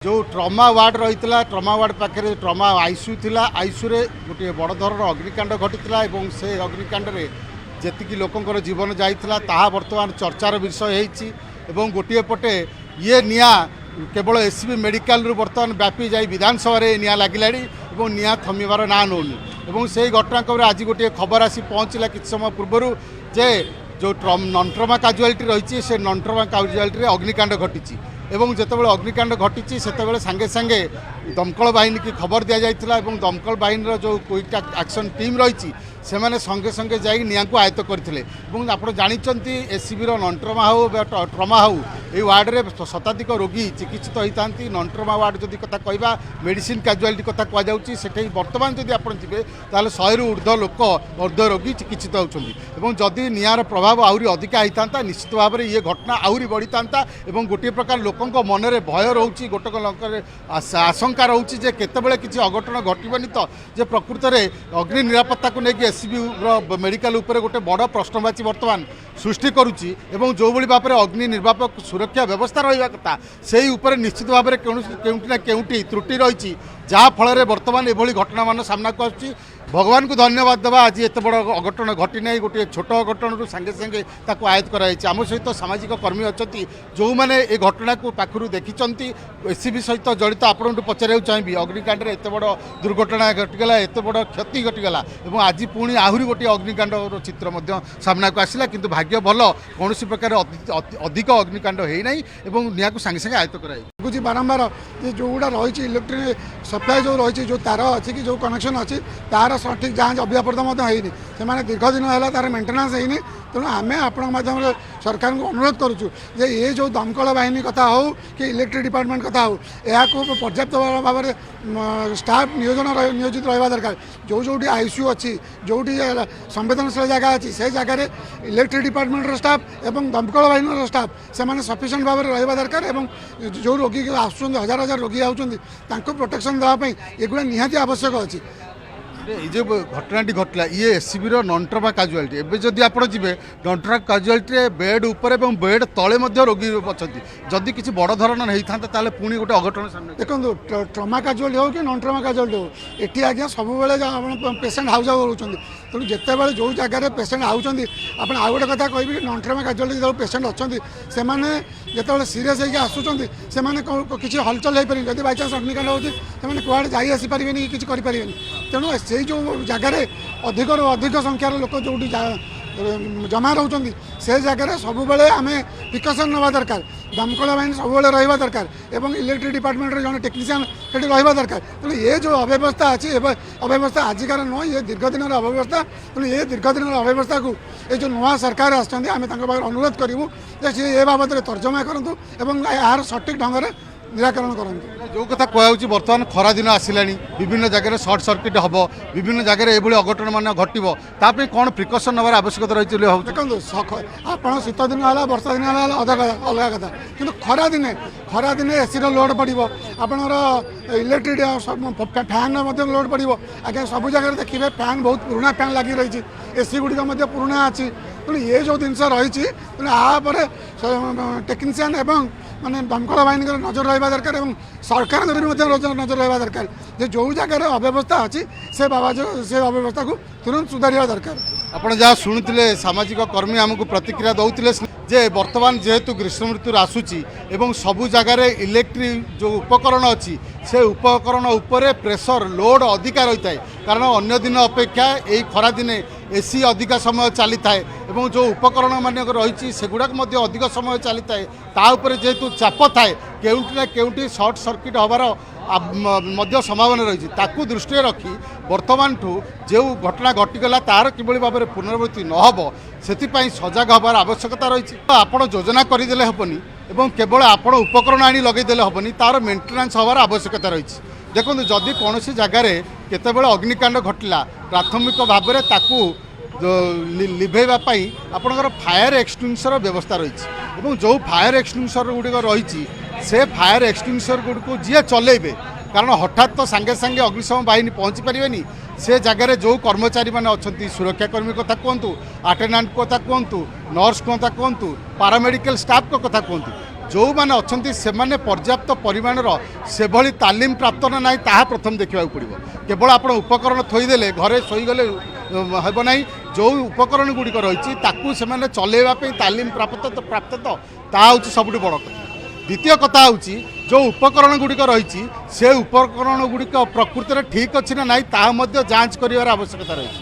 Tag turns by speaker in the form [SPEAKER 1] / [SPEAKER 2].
[SPEAKER 1] जो trauma ward रही trauma ward पाखे ट्रमा आईसीयू थिला आईसीयू रे गोटे बड़ धरण अग्निकांड घटी से अग्निकांड रे जेतिकी लोकंकर जीवन जाइथिला ताहा वर्तमान चर्चार विषय होती गोटे पटे ये निया केवल एससीबी मेडिकल रु वर्तमान व्यापी जाई विधानसभा रे निया लागिलाड़ी निया थमिबार ना नौनी से घटना खबर आज गोटे खबर आसी पहुँचला कि समय पूर्व जे जो नन ट्रमा काजुआलिटी रही से नन ट्रमा काजुआलिटी अग्निकांड घटी एवं जितेबाला अग्निकांड घटी से सांगे सांगे दमकल बाहिनी की खबर दि जाइथिला दमकल बाहिनी जो क्विक एक्शन टीम रही से मैंने संगे संगे जाई निया को आयत्त करते आप जानते एससीबी नन ट्रमा हो ट्रमा हो ये वार्ड रे शताधिक रोगी चिकित्सित होता नन ट्रमा वार्ड जदि कथा कहवा मेडिसिन काजुआलिटी कथा कहुच्छी से बर्तमान जदि आप जी ताल 100 रु ऊर्ध्व लोक ऊर्ध्व रोगी चिकित्सित होती जदि निआर प्रभाव आहरी अधिका होता निश्चित भाव में ये घटना आहरी बढ़ी था गोटे प्रकार लोकों मनरे भय रोचे गोटे आशंका रोचे जे केतबेले किसी अघटन घटबनी तो जे प्रकृत में अग्नि निरापत्ता को लेकिन एससीबी मेडिकल उपर गोटे बड़ प्रश्नवाची वर्तमान सृष्टि करुच्ची जो भाई भाव में अग्नि निर्वापक सुरक्षा व्यवस्था रहा कथा से ही निश्चित भाव में केउटी ना केउटी त्रुटि रही जहाँ फल बर्तमान ये घटना मान सामना को आसुच्ची भगवान को धन्यवाद देवा आज एत बड़ अघटन घटी ना गोटे छोट अघटन रु सांगे सांगे ताको आयत्त कराई आम सहित सामाजिक कर्मी अच्छा जो मैंने ये घटना को पाखु देखी एससीबी सहित जड़ित आपको पचार चाहिए अग्निकांड एत बड़ दुर्घटना घटीगला एत बड़ क्षति घटीगला आज पुणी आहरी गोटे अग्निकांड चित्र सामना को आसला किंतु भाग्य भल कौन प्रकार अधिक अग्निकांड होना निया को सांगे सांगे आयत्त कराई
[SPEAKER 2] बारंबार जो गुड़ा रही इलेक्ट्रिक सप्लाई जो रही जो तार अच्छी कि जो कनेक्शन अच्छी तार सठिक जाँच अव्यापर्त होनी से दीर्घ दिन है तार मेन्टेनान्स होनी तेणु आम आपण माध्यम सरकार को अनुरोध करुचु जे ये जो दमकल बाहिनी कथा हो कि इलेक्ट्रिक डिपार्टमेंट कथा हो या पर्याप्त भाव में स्टाफ नियोजित रहा दरकार जो जो आईसीयू अच्छी जो संवेदनशील जगह अच्छी से जगह इलेक्ट्रिक डिपार्टमेंट स्टाफ एवं दमकल बाहिनी स्टाफ से सफिसीयंट भाव में रहा दरकार एवं जो रोगी आसुँच हजार हजार रोगी आउट प्रोटेक्शन देवाई एगुड़ा निहाती आवश्यक अच्छी
[SPEAKER 1] ये जो घटनाटी घटला ये एससीबी नन ट्रमा काजुआलिटी एवं जदि आप जी नन ट्रमा काजुआलिटी बेड उपर बेड तले रोगी अच्छा जदि किसी बड़ धरण होता है पुणी गोटे अघटन सामने
[SPEAKER 2] देखो ट्रमा काजुआलिटी हो कि नन ट्रमा काजुआलिटी हो ये आज्ञा सब पेसेंट हाउस रोचे तेणु जिते जो जगह पेसेंट आउट आप आउ गोटे कथा कह नन ट्रमा काजुआलिटी जो पेसेंट अच्छा से जो सीरीयस होकर आसुँच से किसी हलचल हो पारे जब बाईचान्स अग्निकांड होती कौड़े जापारे कि करें तेणु से जो जगार अधिक अधिक संख्यार लोक जो जमा रोच से जगह सब आम प्रिकसन ना दरकार दमकल बाहिनी सब रहा दरकार एवं इलेक्ट्रिक डिपार्टमेंट जन टेक्नीशियन से रहा दरकार तेणु ये जो अव्यवस्था अच्छी अव्यवस्था आजिकार नुह ये दीर्घ दिन अव्यवस्था तेणु ये दीर्घ दिन अव्यवस्था को ये जो नुआ सरकार आम अनुरोध करूँ सी ए बाबद तर्जमा करूँ एवं यार सठिक ढंग से निराकरण करूँ
[SPEAKER 1] जो कथा कहूँ बर्तमान खरा दिन आसला विभिन्न जगह सर्ट सर्किट हम विभिन्न जगह ये अघटन मान घटवे कौन प्रिकसन नवार आवश्यकता रही
[SPEAKER 2] देखो आप शीत दिन है वर्षा दिन है अलग कथा कि खरा दिन एसी लोड पड़ो आपंकर इलेक्ट्रिक फैन लोड पड़ो आगे सब जगह देखिए फैन बहुत पुराना फैन लगी रही एसी गुड़िक पुराना अच्छी तेणु ये जो जिनस रही तेनालीपर टेक्नीशियन एवं माने दमकल बाहिनी नजर रहा दरकार और सरकार नजर रहा दरकार जो जगह अव्यवस्था अच्छी से बाबा जो से अव्यवस्था को तुरंत सुधार दरकार
[SPEAKER 1] आपड़ जहाँ शुणुते सामाजिक कर्मी आमको प्रतिक्रिया दौले जे वर्तमान जेहेतु ग्रीष्म ऋतु आसूची एवं सबु जगार इलेक्ट्रिक जो उपकरण अच्छी से उपकरण उपरे प्रेशर लोड अधिका रही है कारण अन्य दिन अपेक्षा यही खरा दिने एसी अधिका समय चली थाए एवं जो उपकरण मान रही सेगुड़ाक अधिक समय चली थाए ताऊपर जेहेतु चाप थाए केउटी ना केउटी सर्ट सर्किट हबार संभावना रही ताकू दृष्टि रखी वर्तमान ठू जो घटना घटीगला तार किभली भाव में पुनरावृत्ति नहब से सजग हबार आवश्यकता रही आपड़ योजना करदे हेनी एवं केवल आपड़ उपकरण आनी लगेदे हेनी तार मेन्टेनान्स हबार आवश्यकता रही देखो जदि कौन जगार केतबेले अग्निकांड घटला प्राथमिक भाव में ताकू लिभेवाई आपणकर फायर एक्सटिंग्विशर व्यवस्था रही जो फायर एक्सटिंग्विशर गुड़िक रही से फायर एक्सटिंग्विशर गुड़ जी चलेबे कारण हठात तो सांगे सांगे अग्निशम बाहिनी पहुँची पारे से जगार जो कर्मचारी मैंने अच्छा सुरक्षाकर्मी कथा कहतु अटेंडेंट कथा कहतु नर्स कथा कहतु पारामेडिकल स्टाफ को कथा कहतु ଯେଉଁମାନେ ଅଛନ୍ତି ସେମାନେ ପର୍ଯ୍ୟାପ୍ତ ପରିମାଣର ସେଭଳି ତାଲିମ ପ୍ରାପ୍ତ ନା ନାହିଁ ତାହା ପ୍ରଥମେ ଦେଖିବାକୁ ପଡ଼ିବ। କେବଳ ଆପଣ ଉପକରଣ ଥୋଇଦେଲେ ଘରେ ଶୋଇଗଲେ ହେବ ନାହିଁ। ଯେଉଁ ଉପକରଣ ଗୁଡ଼ିକ ରହିଛି ତାକୁ ସେମାନେ ଚଲେଇବା ପାଇଁ ତାଲିମ ପ୍ରାପ୍ତ ତ ତାହା ହେଉଛି ସବୁଠୁ ବଡ଼ କଥା। ଦ୍ୱିତୀୟ କଥା ହେଉଛି ଯେଉଁ ଉପକରଣ ଗୁଡ଼ିକ ରହିଛି ସେ ଉପକରଣ ଗୁଡ଼ିକ ପ୍ରକୃତରେ ଠିକ୍ ଅଛି ନା ନାହିଁ ତାହା ମଧ୍ୟ ଯାଞ୍ଚ କରିବାର ଆବଶ୍ୟକତା ରହିଛି।